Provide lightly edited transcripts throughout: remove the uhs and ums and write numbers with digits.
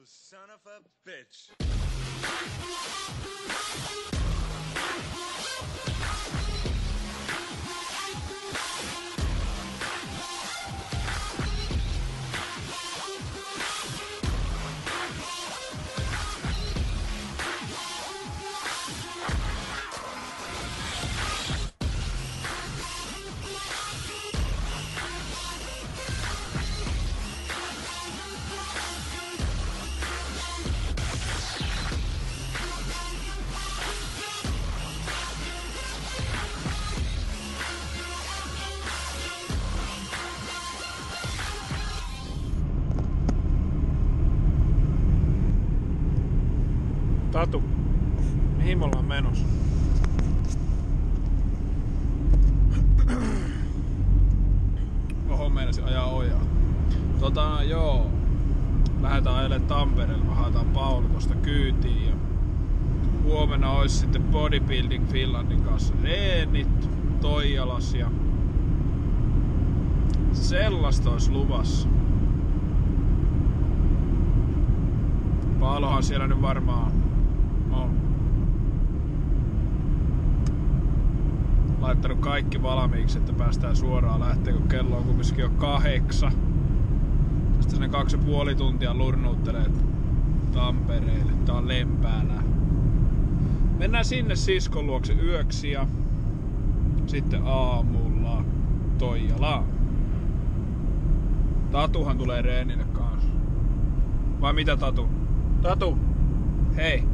son of a bitch. Tatu, mihin me ollaan menossa? Oho, meinasin ajaa ojaa. Joo. Lähdetään ajelemaan Tampereelle. Mä haetaan Pauli tosta kyytiin. Ja huomenna olisi sitten Bodybuilding Finlandin kanssa reenit Toijalas. Ja sellaista olisi luvassa. Paalohan siellä nyt varmaan on laittanut kaikki valmiiksi, että päästään suoraan lähteä, kun kello on kumminkin jo 8. Sitten sinne 2,5 tuntia lurnuuttelee Tampereelle. Tää on Lempäälä. Mennään sinne siskon luokse yöksi ja sitten aamulla Toijalaan. Tatuhan tulee reenille kanssa. Vai mitä, Tatu? Tatu! Hei!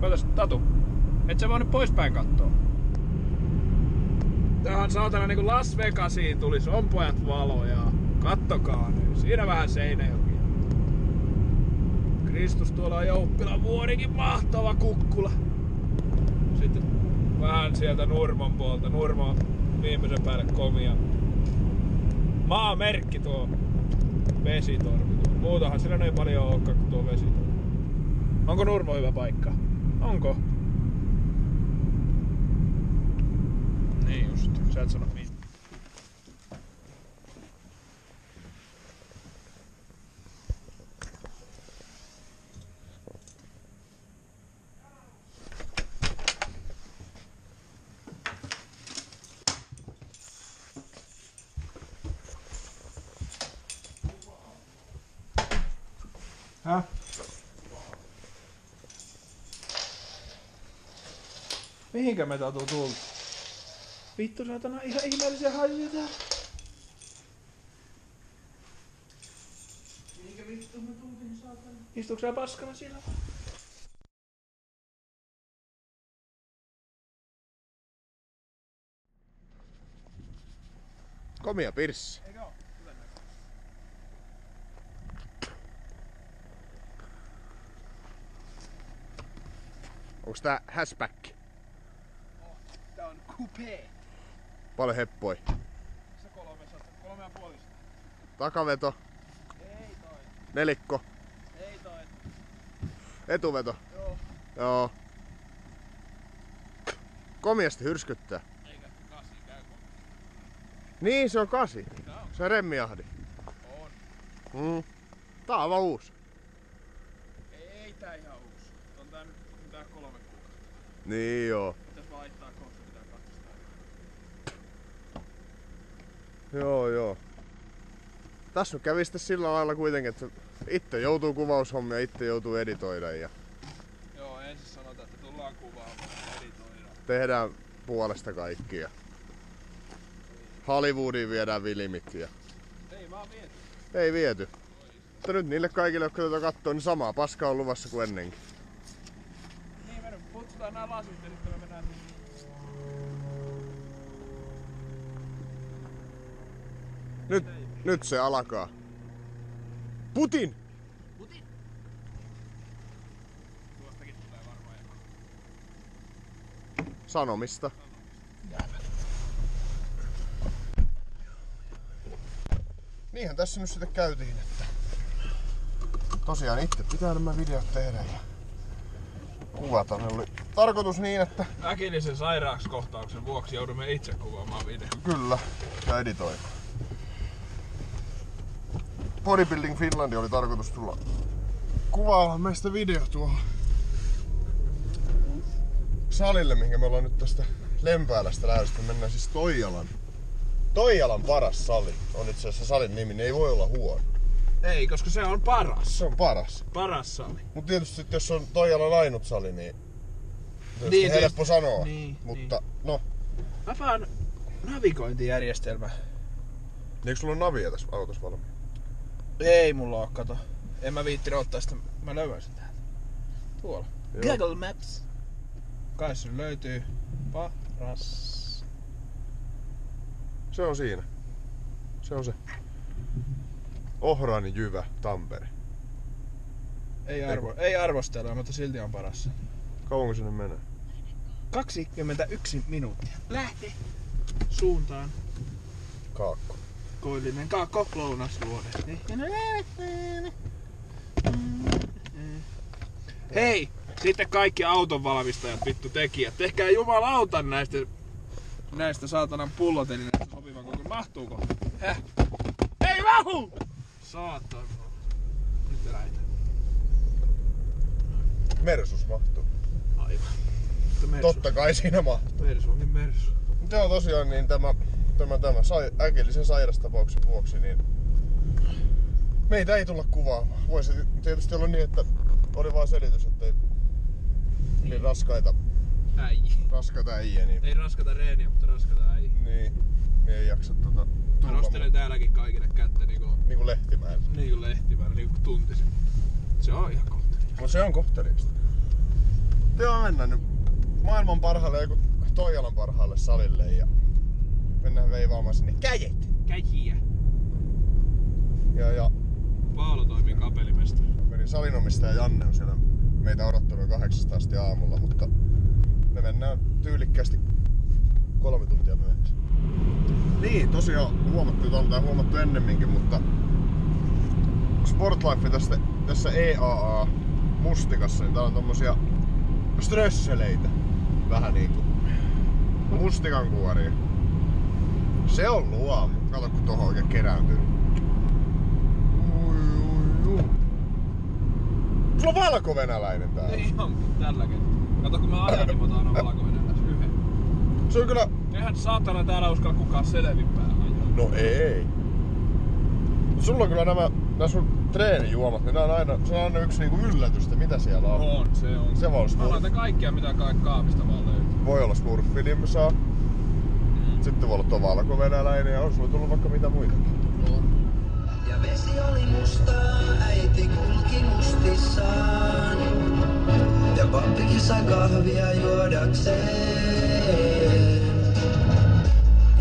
Ootas, Tatu! Et sä voinut poispäin kattoo? Tähän saatana niinku Las Vegasiin tulis, on pojat valoja. Kattokaa nyt, siinä vähän Seinäjoki. Kristus, tuolla on Jouppilan vuorikin, mahtava kukkula. Sitten vähän sieltä Nurmon puolta, Nurmo viimeisen päälle komia. Maamerkki tuo vesitorvi. Muutahan sillä ei paljon olekaan kuin tuo vesitorvi. Onko Nurmo hyvä paikka? Onko? Niin just, sä et sano mitään. Häh? Mihinkä me Tatu tultu? Vittu, saatana, ihan ihmeellisen hajuja täällä. Mihinkä vittu me tultiin, saatana? Istuuko sä paskana siellä? Komia pirssi. Eikö oo? Hyvän näköinen. Onks tää hatchback? Tää on coupé. Paljon heppoi. Se 3,5. Takaveto. Ei toi. Nelikko. Ei toi. Etuveto. Joo. Joo. Komiasti hyrskyttää. Eikä 8 käy kun. Niin, se on 8. Tää on. Se on remmiahdi. On. Tää on aivan uusi. Ei tää ihan uusi. On tää nyt tää 3 kuukautta. Niin joo. Pitäis vaihtaa kohta, pitää katsastaa. Joo. Tässä kävi sitten sillä lailla kuitenkin, että itse joutuu kuvaushommia, itse joutuu editoida ja Joo, ensin sanotaan, että tullaan kuvaamaan ja editoidaan. tehdään puolesta kaikki ja Hollywoodiin viedään vilimit ja Ei vaan viety. ei viety. Mutta nyt niille kaikille, jotka tätä kattoo, niin samaa paskaa on luvassa kuin ennenkin. Niin, me nyt putsutaan nää lasit ja sitten me mennään. Nyt se alkaa. Putin! Putin! Tuostakin tulee varmaan joku. Sanomista. Niinhän tässä nyt sitten käytiin, että tosiaan itse pitää nämä videot tehdä ja kuvata. Ne oli tarkoitus niin, että Äkillisen sairaakskohtauksen vuoksi joudumme itse kuvaamaan video. kyllä, ja editoimaan. Bodybuilding Finland oli tarkoitus tulla kuvaamaan meistä video tuohon salille, minkä me ollaan nyt tästä Lempäälästä lähdöstä. Mennään siis Toijalan paras sali. On itse asiassa salin nimi, niin ei voi olla huono. Ei, koska se on paras. Se on paras. Paras sali. Mut tietysti jos on Toijalan ainut sali, niin Niin, helppo sanoa. niin, mutta no. Mä vaan navigointijärjestelmä. Eikö sulla ole navia tässä autossa valmiin? Ei mulla oo, kato. En mä viitti ottaa sitä. Mä löydän sen täältä. Tuolla. Joo. Google Maps. Kai se löytyy. Paras. Se on siinä. Se on se. Ohraani Jyvä, Tampere. Ei arvostella, mutta silti on paras. Kauanko sinne menee? 21 minuuttia. Lähti suuntaan. Kaakko. Koillinen kaakko, lounasluode. Hei! Sitten kaikki autonvalmistajat, vittu tekijät. Tehkää jumalautan näistä saatanan pullotelineistä sopivan koko. Mahtuuko? Häh? Ei mahu! Saatana. Nyt lähdetään. Mersus mahtuu. Aivan. Totta kai siinä mahtuu. Mersu onkin mersu. Mutta joo, tosiaan niin tämä äkillisen sairastapauksen vuoksi niin meitä ei tulla kuvaamaan. Voisi tietysti olla niin, että oli vaan selitys, ettei niin raskaita äijä. Niin, Ei raskata reeniä, mutta raskata äijä. niin ei jaksa Mä tulla. nostelen täälläkin kaikille kättä Niinku Lehtimäellä. niinku lehtimäärä, niinku tuntisin. Se on ihan kohteliasta. No se on kohteliasta. Joo, mennään nyt maailman parhaalle, Toijalan parhaalle salille ja mennään veivaamaan sinne käjet. Käjiä. Ja Paolo toimii kapellimestari. salinomistaja Janne on siellä meitä odottanut 8 asti aamulla, mutta me mennään tyylikkäästi 3 tuntia myöhässä. Niin, tosiaan huomattu, että on huomattu ennemminkin, mutta Sportlife tässä EAA mustikassa, niin täällä on tommosia strösseleitä. Vähän niinku mustikankuoria. Se on luomu. Kato kun tohon oikein kerääntyy. Sulla on valkovenäläinen täällä. Ei onkin tällä kertaa. Kato kun mä ajan, niin mä otan aina valkovenäläis yhden. Se on kyllä... Eihän saatana täällä uskalla kukaan selvin päällä ajaa. No ei. Sulla on kyllä nämä sun treenijuomat, niin se on aina yksi niinku yllätys, että mitä siellä on. Se on. Se voi Mä laitan kaikkia mitä kaapista vaan löytyy. Voi olla smurfilimsaa. Sitten voi olla tuo valkovenäläinen ja on sulla tullut vaikka mitä muitakin. Ja vesi oli mustaa, äiti kulki mustissaan. Ja pappikin sai kahvia juodakseen.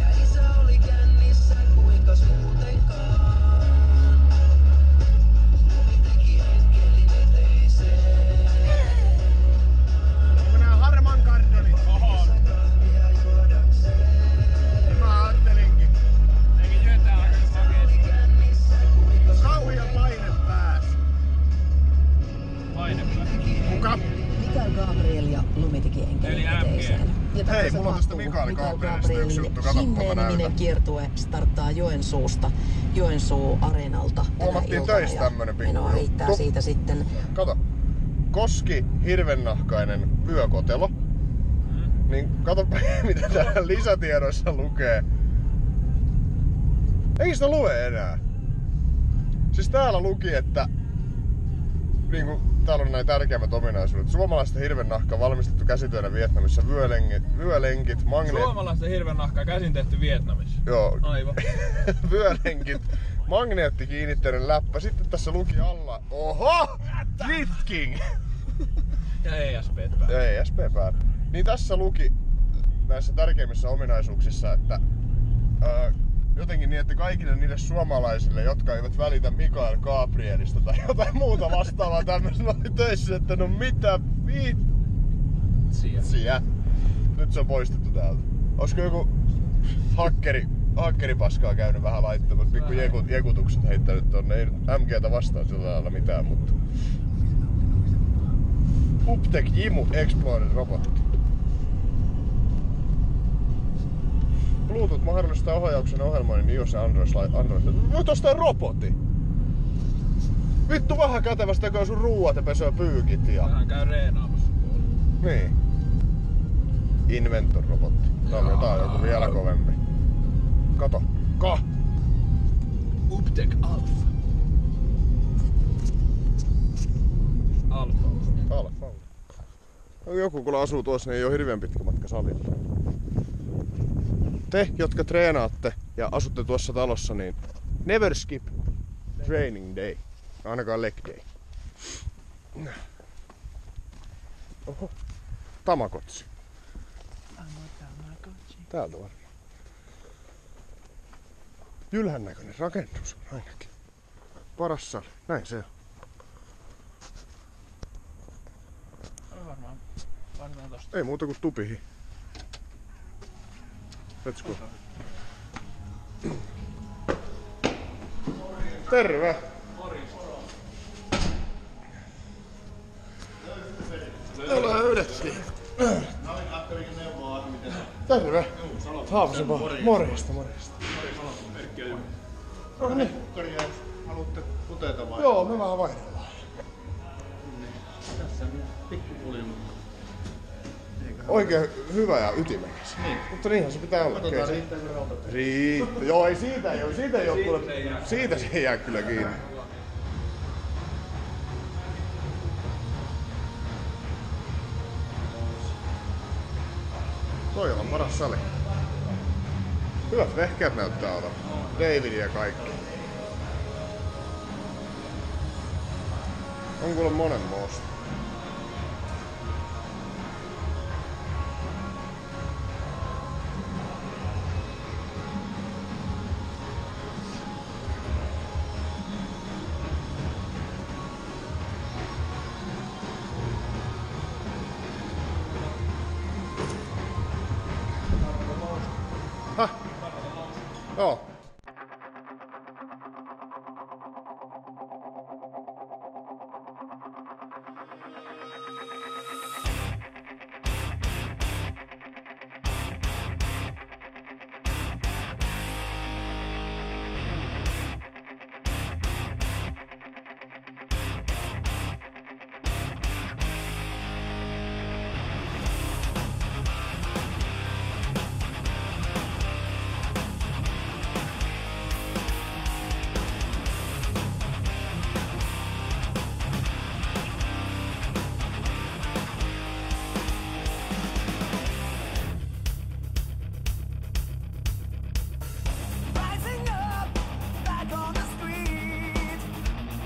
Ja isä oli kännissä, kuinkas muutenkaan. Lumi teki enkelin eteiseen. Onko nää harman kardonit? Oho. Kahvia juodakseen. Mä ajattelinkin. Eikä jötää aika makeesti. Kauhia paine pääs. Paine päällä. Kuka? Mikael Gabriel ja Lumitiki Eli enkelin MG. eteiseen. Ja Hei, tässä mulla on tästä tapahtuu. Mikael Gabrielista yksi juttu. Katoppa, mä Himmeeni-niminen näytän. kiertue starttaa Joensuusta, Joensuu-areenalta tänä Huomattiin iltana. töissä ja tämmönen pikku menoa riittää juttu. siitä sitten. Kato. Koski hirvennahkainen vyökotelo. Niin kato mitä täällä lisätiedoissa lukee. Ei sitä lue enää. Siis täällä luki, että niinku, täällä on näin tärkeimmät ominaisuudet. Suomalaista hirvennahkaa valmistettu käsityönä Vietnamissa. Vyölenkit, Suomalaista hirvennahkaa käsin tehty Vietnamissa. Joo. Aivan. Vyölenkit, magneettikiinnitteinen läppä. Sitten tässä luki alla. Oho! Lifting! Ja ESP päällä. Ja ESP päällä. Niin tässä luki näissä tärkeimmissä ominaisuuksissa, että jotenkin niin, että kaikille niille suomalaisille, jotka eivät välitä Mikael Gabrielista tai jotain muuta vastaavaa tämmöistä oli töissä, että no mitä vitsiä. Nyt se on poistettu täältä. Olisiko joku hakkeripaskaa käynyt vähän laittamassa, pikku jekutukset heittänyt tonne, ei MGtä vastaan sillä lailla mitään, mutta Uptek Jimu Explorer robotti. Bluetooth mahdollistaa ohjauksen ohjelmoinnin iOS ja Android. Voi ostaa robotti. Vittu vähän kätevästi tekee sun ruuat ja pesee pyykit ja... Vähän käy reenaamassa puolella. Niin. Inventor-robotti. Tää on joku vielä kovempi. Kato. Uptek Alpha. Alfa. Joku kun asuu tuossa, niin ei oo hirveän pitkä matka salille. Te, jotka treenaatte ja asutte tuossa talossa, niin never skip training day. Ainakaan leg day. Oho. Tamagotchi. Täältä varmaan. Jylhän näköinen rakennus ainakin. Paras sali. Näin se on. Varmaan tosta. Ei muuta kuin tupihin. Let's go. Terve! Ole yhdessä. Terve! Haapasen vaan. Morjesta. No niin. Haluatte kuteita vai? Joo, me vähän vaihdellaan. Tässä on pikkupulju. Oikein hyvä ja ytimekäs. Niin. Mutta niinhän se pitää olla. Katsotaan riittääkö rautat. Riittää. Joo, ei siitä ei oo kuule. Siitä se ei jää kyllä kiinni. Toi on paras sali. Hyvät vehkeät näyttää olevan. David ja kaikki. On kuule monenmoista. Häh? Joo. Rising up, back on the street.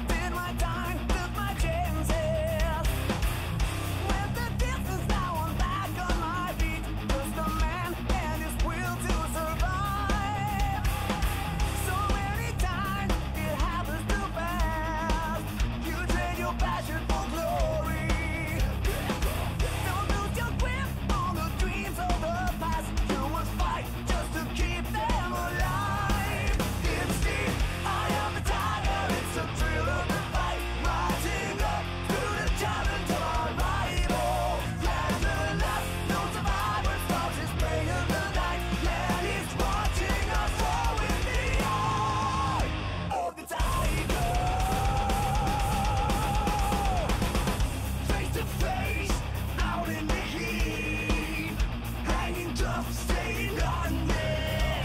Did my time, took my chances. Went the distance, now I'm back on my feet. Just a man and his will to survive. So many times it happens too fast. You trade your passion for glory. Don't lose your grip on the dreams of the past. You must fight just to keep them alive. It's the eye of the tiger, it's a thrill of the fight. Rising up through the challenge of our rival. Last to last, no survivors lost his prey of the night. Man, he's watching us all with the eye of the tiger. Face to face, out in the heat. Hanging tough, staying on there.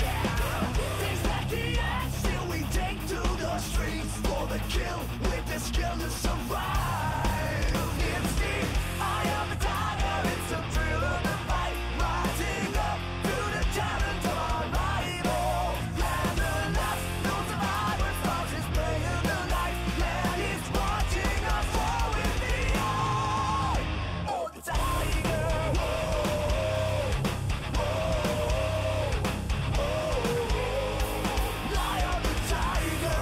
Things like the action we take to the streets for the kill with the skill to survive. It's the eye of the tiger, it's a thrill of the fight. Rising up through the challenge of our rival. Land the last, no survivors lost his prey in the night. Man, he's watching us all with the eye of the tiger. Eye of the tiger.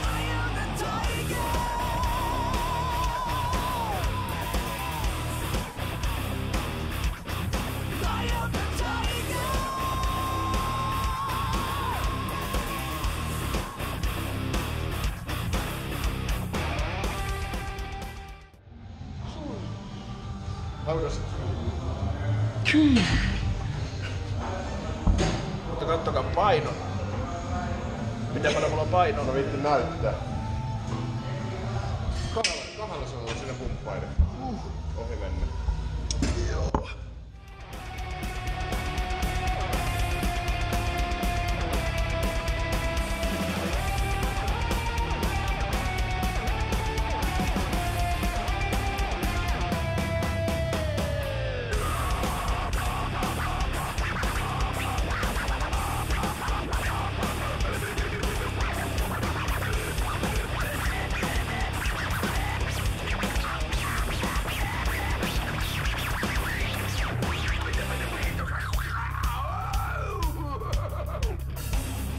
Eye of the tiger. Eye of the tiger. How does it feel? Mutta kattokaa paino. Miten paljon mulla on paino? Mä viittin näyttää. Kahdella se on siinä pumppaiden. Ohi mennä. Joo.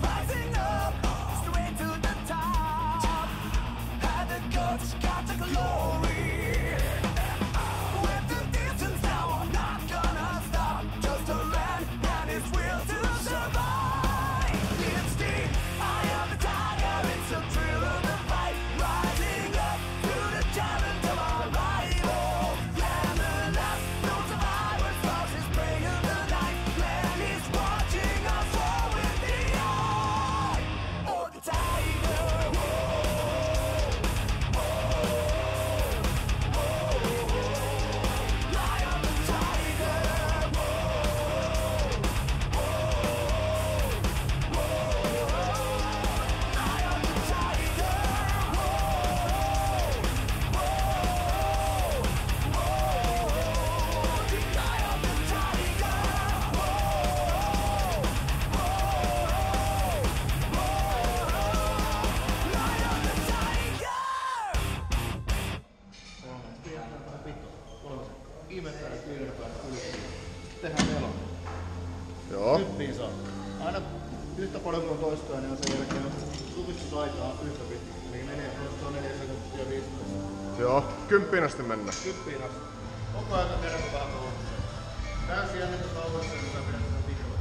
Rising up, straight to the top. Had the guts, got the glory. With the distance now, I'm not gonna stop. Just a man and his will to survive. It's the eye of the tiger, it's the thrill of the fight. Rising up to the challenge of our rival. Land the last, no survivors, lost his prey in the night. Land is watching us all with the eye of the tiger. Eye of the tiger. Eye of the Ihmetään kyynärpään yli. Tehdään nelonen. Joo. Kymppiin saa. Aina yhtä paljon kuin toistoa, niin on sen jälkeen supistusaikaa yhtä pitkä. Eli menee toistoa 4 sekuntia 15. Joo. 10 asti mennään. Kymppiin asti. Koko ajan tehdään vähän kauan. Täysin jännitys lauvoissa, niin tämä pidetään videolla.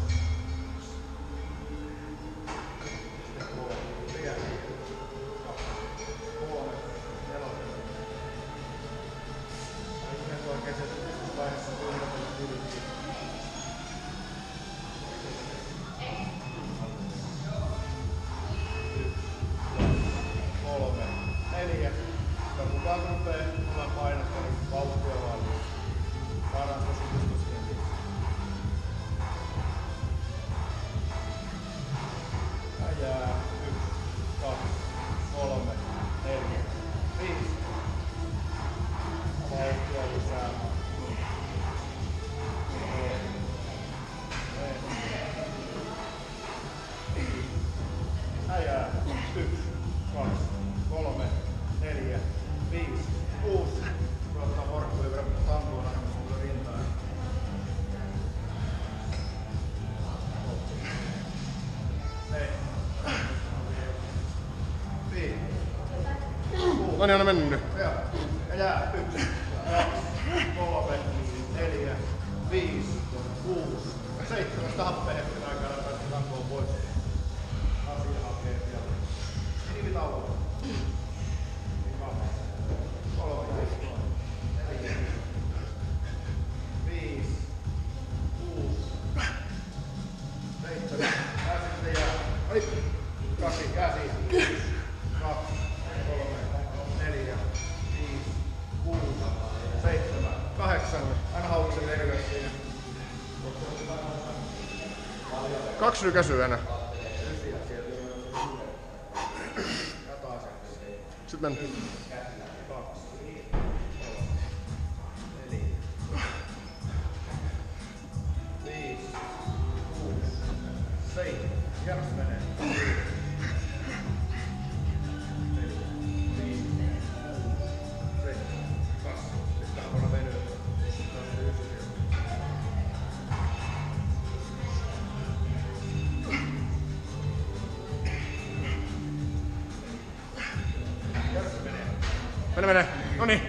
No niin, on mennyt. Ja jää 1, 2, 3, 4, 5, 6, 7 happea hetken aikaa päästä tankoon pois. Asia hakee vielä. Minivitauko. 3, 4, 5, 6, 7. Pääsette jää. Ai! 2 käsi. 2, 3, 4, 5, 6, 7, 8. Aina hauksen terveys siinä. 2 nykäisyä enää. Sitten mennään. 7. Kierros menee. Mene. Noniin.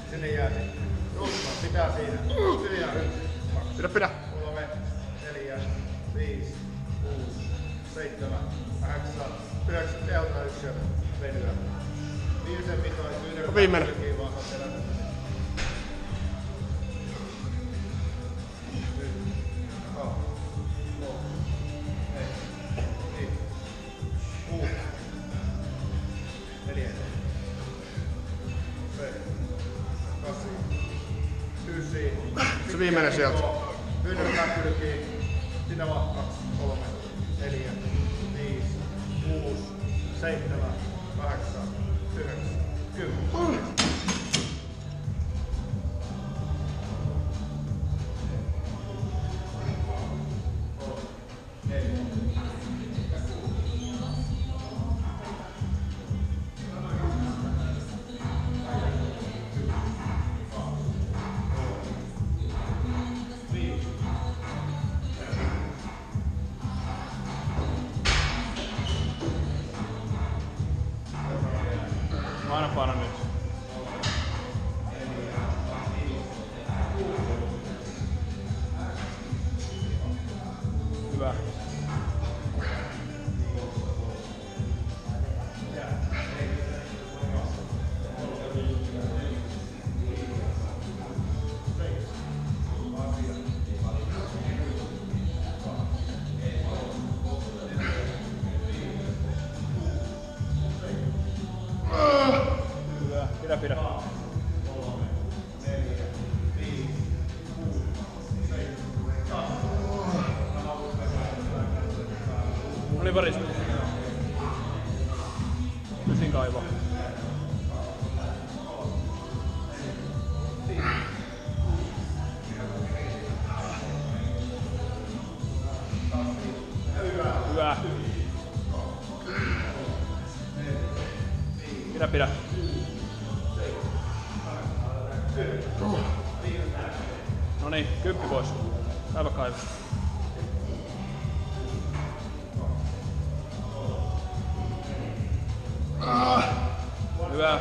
Sinne jää. Pitää siinä. Pidä. 3, 4, 5, 6, 7, 8, 9, tehdä 1 ja venyä. Viimeisen pitoin kyynärpää. Viimeinen. Vaan saa tehdä. Se viimeinen sieltä. Yhdellä kylkiin. Sinä vaan 2, 3, 4, 5, 6, 7, 8, 9, 10. Mä aina paran nyt. Hyvä. Hyvä. Pidä. Oli parista. Pysin kaivo. Hyvä. Pidä. Noniin, 10 pois. Kaiva. Hyvä.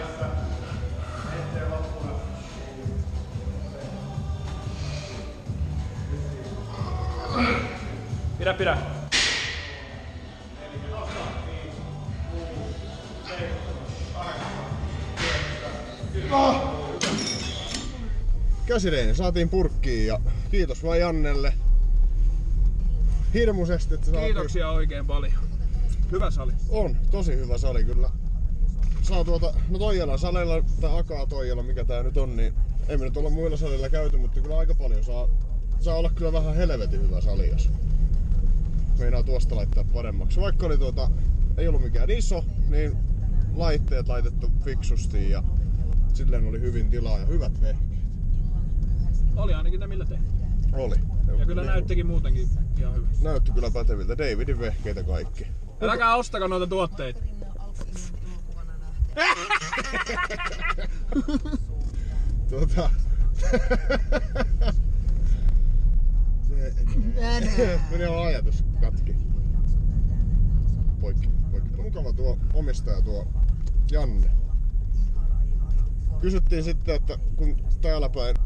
Pidä. Käsireeni saatiin purkkiin ja kiitos vaan Jannelle. Hirmuisesti, että Kiitoksia oikein paljon. Hyvä sali. On, tosi hyvä sali kyllä. Saa no Toijalan salilla, tai Akaa Toijala, mikä tää nyt on, niin ei me nyt olla muilla salilla käyty, mutta kyllä aika paljon saa olla kyllä vähän helvetin hyvä sali, jos meinaa tuosta laittaa paremmaksi. Vaikka oli ei ollut mikään iso, niin laitteet laitettu fiksusti ja silleen oli hyvin tilaa ja hyvät vehkeet. Oli ainakin ne millä tehtiin. Oli. Ja kyllä näyttikin muutenkin ihan hyvä. Näytti kyllä päteviltä. Davidin vehkeitä kaikki. Äläkää ostako noita tuotteita. Meni on ajatus katki. Poikki. Mukava tuo omistaja tuo Janne. Kysyttiin sitten, että kun täällä päin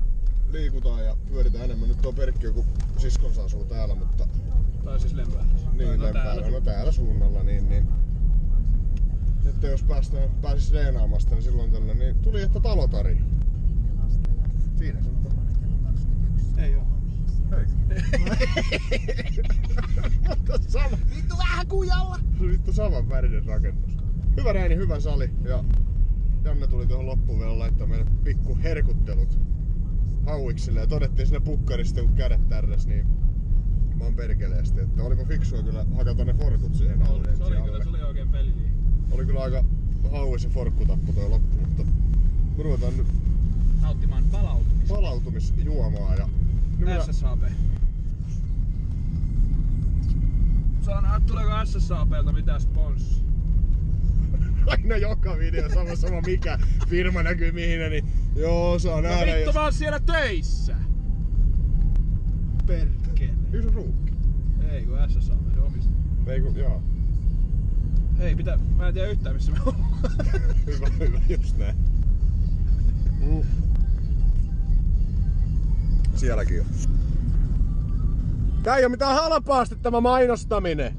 liikutaan ja pyöritään enemmän, nyt tuo Perkki joku siskonsa asuu täällä, mutta... Tai siis Lempäällä. Niin, Lempäällä. No täällä suunnalla, niin... Että jos pääsis reenaamaan sitä, niin silloin tällä, niin tuli, että talo tarjoaa. Siinä se on. Ei oo. Sama. Vittu vähän kujalla! Vittu saman värinen rakennus. Hyvä reeni, hyvä sali ja Janne tuli tuohon loppuun vielä laittaa meille pikku herkuttelut hauiksille ja todettiin sinne pukkarista kun kädet tärräs niin vaan perkeleesti, että olipa fiksua kyllä hakata ne forkut siihen alle. Se oli oikein peliliin. Oli kyllä aika hauis ja forkkutappu toi loppu, mutta me ruvetaan nyt Nauttimaan palautumisjuomaa ja SSAP. Saa nähdä tuleeko SSAPlta mitään sponssia. Aina joka video sama mikä firma näkyy mihin, niin joo saa nähdä. No vittu mä oon siellä töissä! Perkele. Yksi on ruukki. Ei kun SSAP se omistaa. Ei kun, joo. Ei mä en tiedä yhtään missä me ollaan. Hyvä, just näin. Sielläkin on. Tää ei oo mitään halpaasti tämä mainostaminen.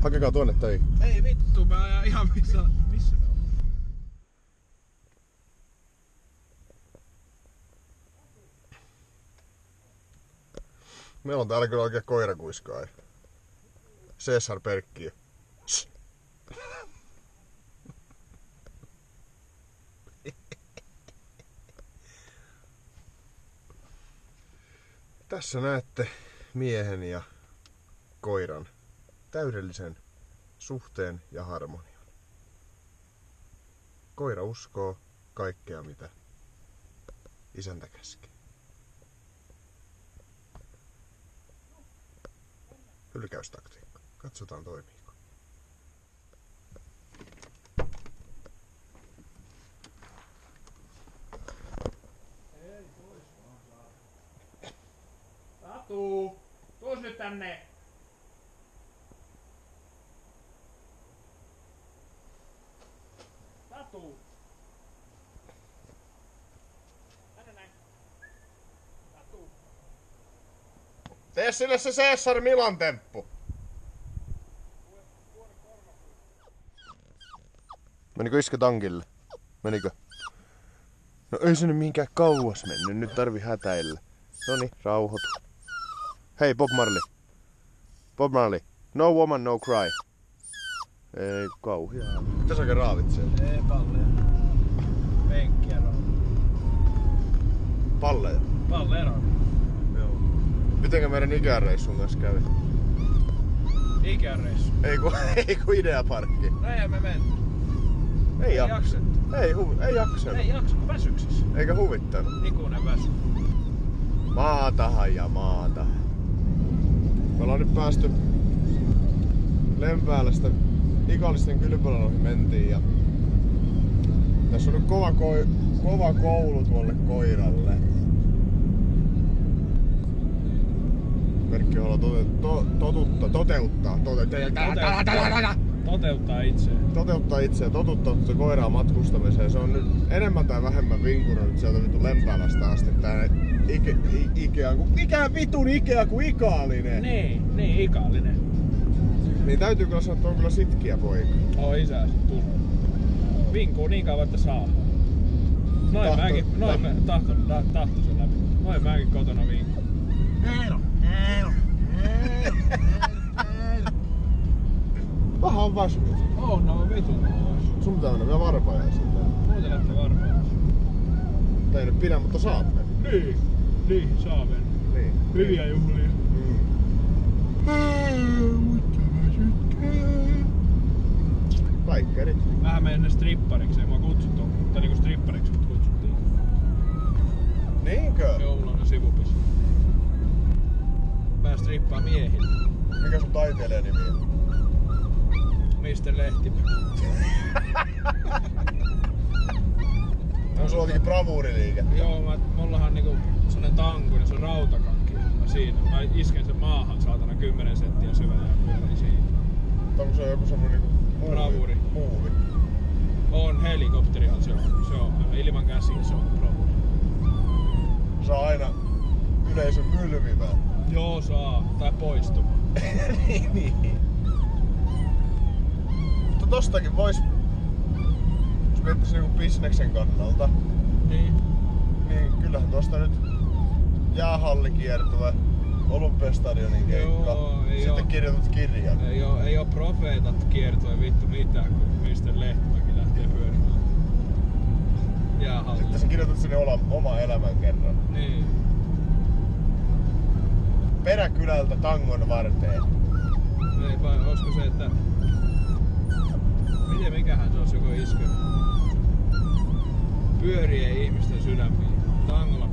Hakekaa tuonne tai. Ei vittu, mä ajan ihan missä me ollaan. Meillä on täällä kyllä oikein koirakuiskaa. Cesar Perkkiö. Tässä näette miehen ja koiran täydellisen suhteen ja harmonian. Koira uskoo kaikkea, mitä isäntä käskee. Hylkäystaktiikka. Katsotaan toimiiko. Tatu! Tuus nyt tänne! Tatu! Tänne näin! Tatu! Tee sille se Cesar Milan temppu! Menikö iskä tankille? Menikö? No ei se nyt mihinkään kauas mennyt, nyt tarvii hätäillä. Noniin, rauhoitu. Hei Bob Marley. Bob Marley. No woman, no cry. Ei kauhiaa. Mitä sä oikein raavit siellä? Ei palleja. Penkkiä raavit. Palleja? Palleja raavit. Joo. Mitenkä meidän ikäreissun kanssa kävi? Ikäreissu. Ei ku Ideaparkki. No eihän me menty. Ei jaksettu. Ei jaksanut. Ei jaksa, kun väsyksis. Eikä huvittanut. Ikuinen väsy. Maatahan ja maatahan. Me ollaan nyt päästy Lempäälästä Ikallisten kylpylän mentiin ja tässä on nyt kova koulu tuolle koiralle. Merkki haluaa toteuttaa itseään, totuttaa se koiraa matkustamiseen. Se on nyt enemmän tai vähemmän vinkurannut sieltä vittu Lempäälästä asti tää vitun Ikea kuin Ikaalinen. Niin, Ikaalinen. Niin täytyy kyllä sanoa, että on kyllä sitkiä poika. Oo isäs tullut. Vinkuu niin kauan, että saa. Tahto sen läpi. Noin mäkin kotona vinkuu. Eero. Vähän on väsynyt. No vitun pois. Sun pitää mennä vielä varpajaisiin. Muuten lähtee varmaan. Tai ei nyt pidä, mutta saat mennä. Niin, saa mennä. Niin. Hyviä juhlia. Kaikkea nyt. Vähän mennä strippariksi, ei mua kutsuttu. Tai niinku strippariksi mut kutsuttiin. Niinkö? Joulun sivupis. Mä strippaan miehille. Mikä sun taiteilijanimi on? Mr. Lehtimäki. On sulla jotenkin bravuuriliike. Joo, mullahan niinku sellainen tanku ja se on rautakakki. Siinä. Mä isken sen maahan saatana 10 senttiä syvällä ja pyörin siinä. Onko se joku semmonen niinku Bravuuri. Muuvi? On helikopterihan se on. Se on ilman käsiä, se on bravuuri. Saa aina yleisön mylvimään. Joo, saa. Tai poistumaan. niin. Mutta tostakin vois, jos miettis niinku bisneksen kannalta, Niin. niin kyllähän tosta nyt jäähallikiertue, Olympiastadionin keikka, Joo, ei sitten oo. kirjoitat kirjan. Ei oo profeetat kiertoi vittu mitään, kun Mr. Lehtimäki lähtee pyörimään. Jäähallilla. Sitten sä kirjoitat sinne oma elämän kerran. Niin. Peräkylältä tangon varteen. Ei vai olisiko se, että... Mikähän se olisi joku iskenyt? Pyörien ihmisten sydämiin. Tangolla